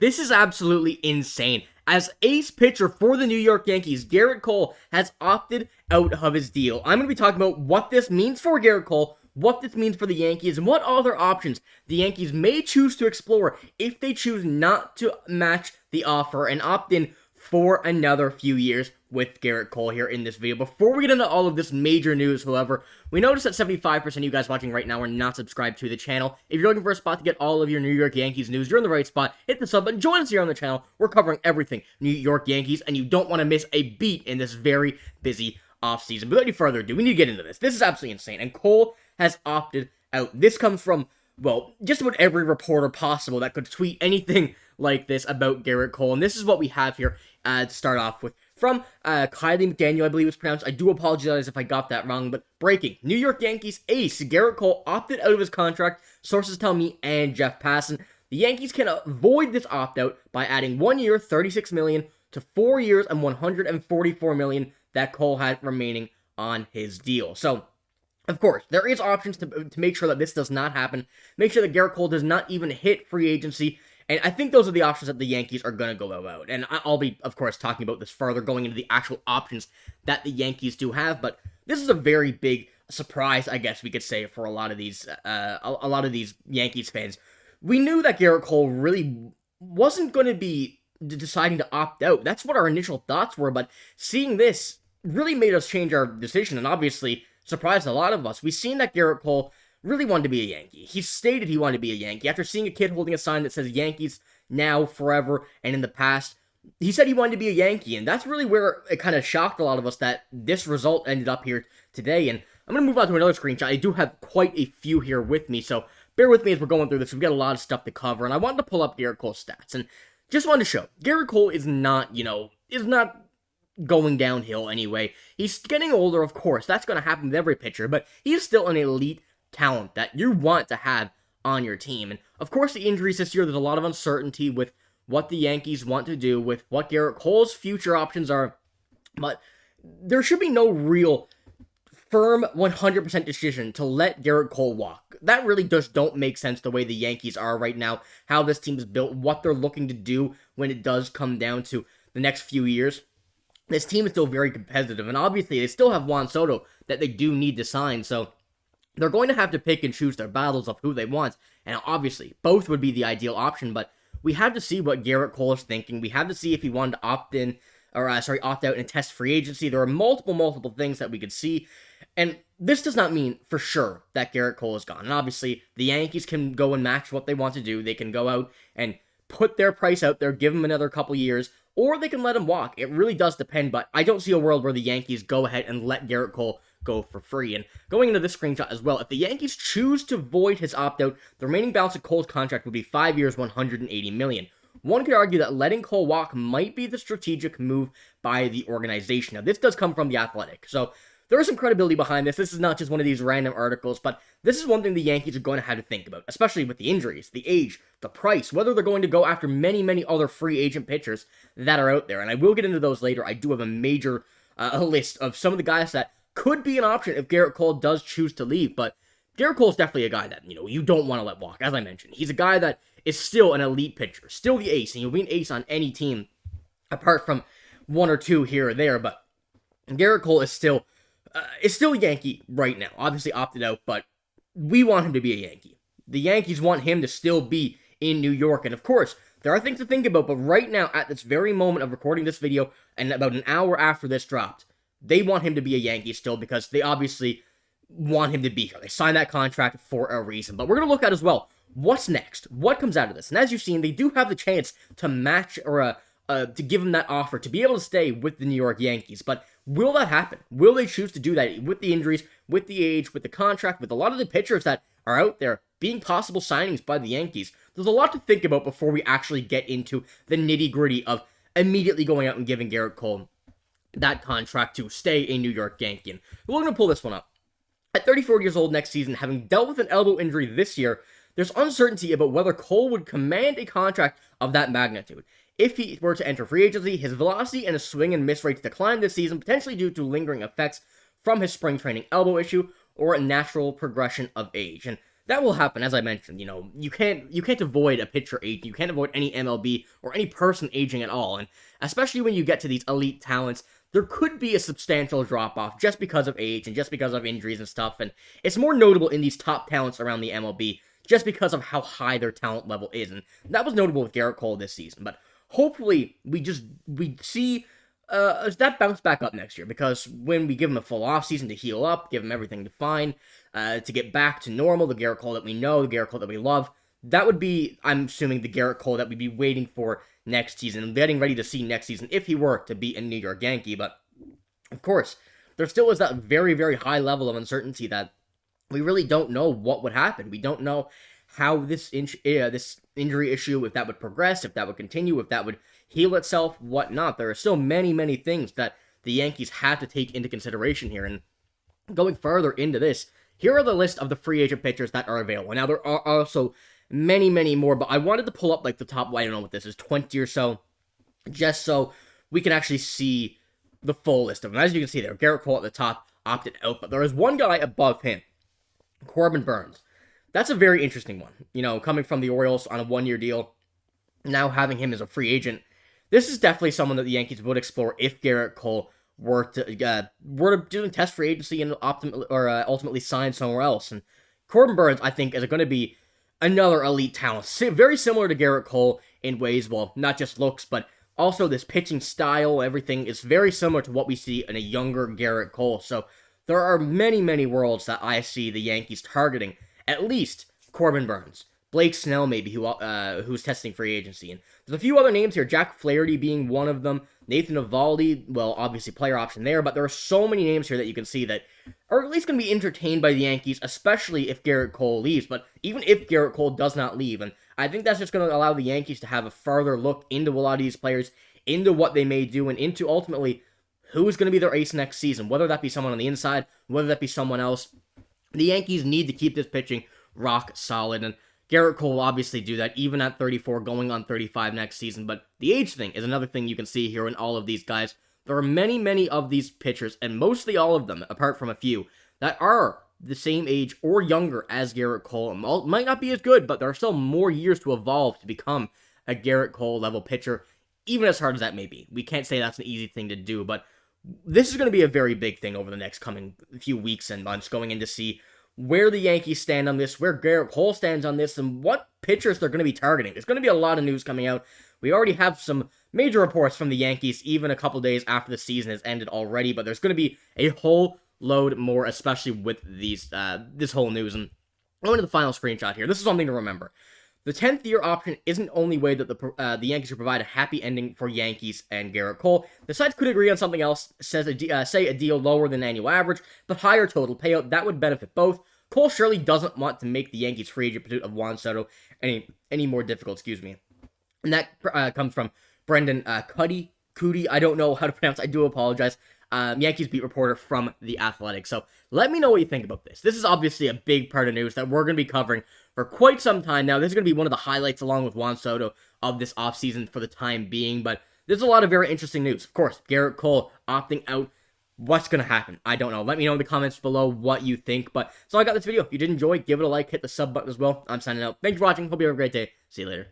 This is absolutely insane. As ace pitcher for the New York Yankees, Gerrit Cole has opted out of his deal. I'm going to be talking about what this means for Gerrit Cole, what this means for the Yankees, and what other options the Yankees may choose to explore if they choose not to match the offer and opt in for another few years with Gerrit Cole here in this video. Before we get into all of this major news, however, we noticed that 75% of you guys watching right now are not subscribed to the channel. If you're looking for a spot to get all of your New York Yankees news, you're in the right spot. Hit the sub button, join us here on the channel. We're covering everything New York Yankees, and you don't want to miss a beat in this very busy offseason. But without any further ado, we need to get into this. This is absolutely insane, and Cole has opted out. This comes from, well, just about every reporter possible that could tweet anything like this about Gerrit Cole, and this is what we have here to start off with. From Kylie McDaniel, I believe it's pronounced. I do apologize if I got that wrong, but breaking. New York Yankees ace Gerrit Cole opted out of his contract, sources tell me, and Jeff Passan. The Yankees can avoid this opt-out by adding 1 year, $36 million, to 4 years and $144 million that Cole had remaining on his deal. So, of course, there is options to make sure that this does not happen. Make sure that Gerrit Cole does not even hit free agency. And I think those are the options that the Yankees are going to go about. And I'll be, of course, talking about this further, going into the actual options that the Yankees do have. But this is a very big surprise, I guess we could say, for a lot of these Yankees fans. We knew that Gerrit Cole really wasn't going to be deciding to opt out. That's what our initial thoughts were. But seeing this really made us change our decision, and obviously surprised a lot of us. We've seen that Gerrit Cole really wanted to be a Yankee. He stated he wanted to be a Yankee. After seeing a kid holding a sign that says Yankees now, forever, and in the past, he said he wanted to be a Yankee, and that's really where it kind of shocked a lot of us that this result ended up here today. And I'm going to move on to another screenshot. I do have quite a few here with me, so bear with me as we're going through this. We've got a lot of stuff to cover, and I wanted to pull up Gerrit Cole's stats, and just wanted to show, Gerrit Cole is not going downhill anyway. He's getting older, of course. That's going to happen with every pitcher, but he's still an elite talent that you want to have on your team. And of course, the injuries this year, there's a lot of uncertainty with what the Yankees want to do, with what Gerrit Cole's future options are, but there should be no real firm 100% decision to let Gerrit Cole walk. That really just don't make sense the way the Yankees are right now, how this team is built, what they're looking to do when it does come down to the next few years. This team is still very competitive, and obviously they still have Juan Soto that they do need to sign, so they're going to have to pick and choose their battles of who they want, and obviously, both would be the ideal option, but we have to see what Gerrit Cole is thinking. We have to see if he wanted to opt out and test free agency. There are multiple things that we could see, and this does not mean for sure that Gerrit Cole is gone. And obviously, the Yankees can go and match what they want to do. They can go out and put their price out there, give him another couple years, or they can let him walk. It really does depend, but I don't see a world where the Yankees go ahead and let Gerrit Cole go for free. And going into this screenshot as well, if the Yankees choose to void his opt-out, the remaining balance of Cole's contract would be 5 years, $180 million. One could argue that letting Cole walk might be the strategic move by the organization. Now, this does come from The Athletic, so there is some credibility behind this. This is not just one of these random articles, but this is one thing the Yankees are going to have to think about, especially with the injuries, the age, the price, whether they're going to go after many other free agent pitchers that are out there. And I will get into those later. I do have a major list of some of the guys that could be an option if Gerrit Cole does choose to leave, but Gerrit Cole is definitely a guy that, you don't want to let walk, as I mentioned. He's a guy that is still an elite pitcher, still the ace, and you'll be an ace on any team, apart from one or two here or there, but Gerrit Cole is still a Yankee right now. Obviously opted out, but we want him to be a Yankee. The Yankees want him to still be in New York, and of course, there are things to think about, but right now, at this very moment of recording this video, and about an hour after this dropped, they want him to be a Yankee still because they obviously want him to be here. They signed that contract for a reason. But we're going to look at as well, what's next? What comes out of this? And as you've seen, they do have the chance to match or to give him that offer to be able to stay with the New York Yankees. But will that happen? Will they choose to do that with the injuries, with the age, with the contract, with a lot of the pitchers that are out there being possible signings by the Yankees? There's a lot to think about before we actually get into the nitty-gritty of immediately going out and giving Gerrit Cole that contract to stay a New York Yankee. And we're going to pull this one up. At 34 years old next season, having dealt with an elbow injury this year, there's uncertainty about whether Cole would command a contract of that magnitude. If he were to enter free agency, his velocity and his swing and miss rates decline this season, potentially due to lingering effects from his spring training elbow issue or a natural progression of age. And that will happen, as I mentioned. You can't avoid a pitcher aging. You can't avoid any MLB or any person aging at all. And especially when you get to these elite talents, there could be a substantial drop off just because of age and just because of injuries and stuff. And it's more notable in these top talents around the MLB just because of how high their talent level is. And that was notable with Gerrit Cole this season. But hopefully we see that bounce back up next year, because when we give him a full offseason to heal up, give him everything to find, to get back to normal, the Gerrit Cole that we know, the Gerrit Cole that we love, that would be, I'm assuming, the Gerrit Cole that we'd be waiting for next season and getting ready to see next season if he were to be a New York Yankee. But, of course, there still is that very, very high level of uncertainty that we really don't know what would happen. We don't know how this injury issue, if that would progress, if that would continue, if that would heal itself, whatnot. There are still many, many things that the Yankees have to take into consideration here. And going further into this, here are the list of the free agent pitchers that are available. Now, there are also many, many more, but I wanted to pull up like the top, I don't know what this is, 20 or so, just so we can actually see the full list of them. As you can see there, Gerrit Cole at the top opted out, but there is one guy above him, Corbin Burnes. That's a very interesting one. Coming from the Orioles on a one-year deal, now having him as a free agent, this is definitely someone that the Yankees would explore if Gerrit Cole were to do test free agency and ultimately sign somewhere else. And Corbin Burnes, I think, is going to be another elite talent, very similar to Gerrit Cole in ways, well, not just looks, but also this pitching style. Everything is very similar to what we see in a younger Gerrit Cole. So there are many, many worlds that I see the Yankees targeting. At least Corbin Burnes, Blake Snell maybe, who's testing free agency. And there's a few other names here, Jack Flaherty being one of them, Nathan Eovaldi, well, obviously player option there, but there are so many names here that you can see that are at least going to be entertained by the Yankees, especially if Gerrit Cole leaves. But even if Gerrit Cole does not leave, and I think that's just going to allow the Yankees to have a further look into a lot of these players, into what they may do, and into ultimately who's going to be their ace next season, whether that be someone on the inside, whether that be someone else. The Yankees need to keep this pitching rock solid, and Gerrit Cole will obviously do that, even at 34, going on 35 next season. But the age thing is another thing you can see here in all of these guys. There are many, many of these pitchers, and mostly all of them, apart from a few, that are the same age or younger as Gerrit Cole. Might not be as good, but there are still more years to evolve to become a Gerrit Cole level pitcher, even as hard as that may be. We can't say that's an easy thing to do, but this is going to be a very big thing over the next coming few weeks and months, going in to see where the Yankees stand on this, where Gerrit Cole stands on this, and what pitchers they're going to be targeting. There's going to be a lot of news coming out. We already have some major reports from the Yankees, even a couple days after the season has ended already, but there's going to be a whole load more, especially with this whole news. And going to the final screenshot here, this is something to remember. The 10th year option isn't the only way that the Yankees should provide a happy ending for Yankees and Gerrit Cole. The sides could agree on something else, say a deal lower than annual average, but higher total payout. That would benefit both. Cole surely doesn't want to make the Yankees free agent pursuit of Juan Soto any more difficult, And that comes from Brendan Cuddy. I don't know how to pronounce it. I do apologize. Yankees beat reporter from The Athletic. So let me know what you think about this. This is obviously a big part of news that we're going to be covering for quite some time now. This is going to be one of the highlights, along with Juan Soto, of this offseason for the time being. But there's a lot of very interesting news. Of course, Gerrit Cole opting out. What's going to happen? I don't know. Let me know in the comments below what you think. But so I got this video. If you did enjoy, give it a like, hit the sub button as well. I'm signing out. Thanks for watching. Hope you have a great day. See you later.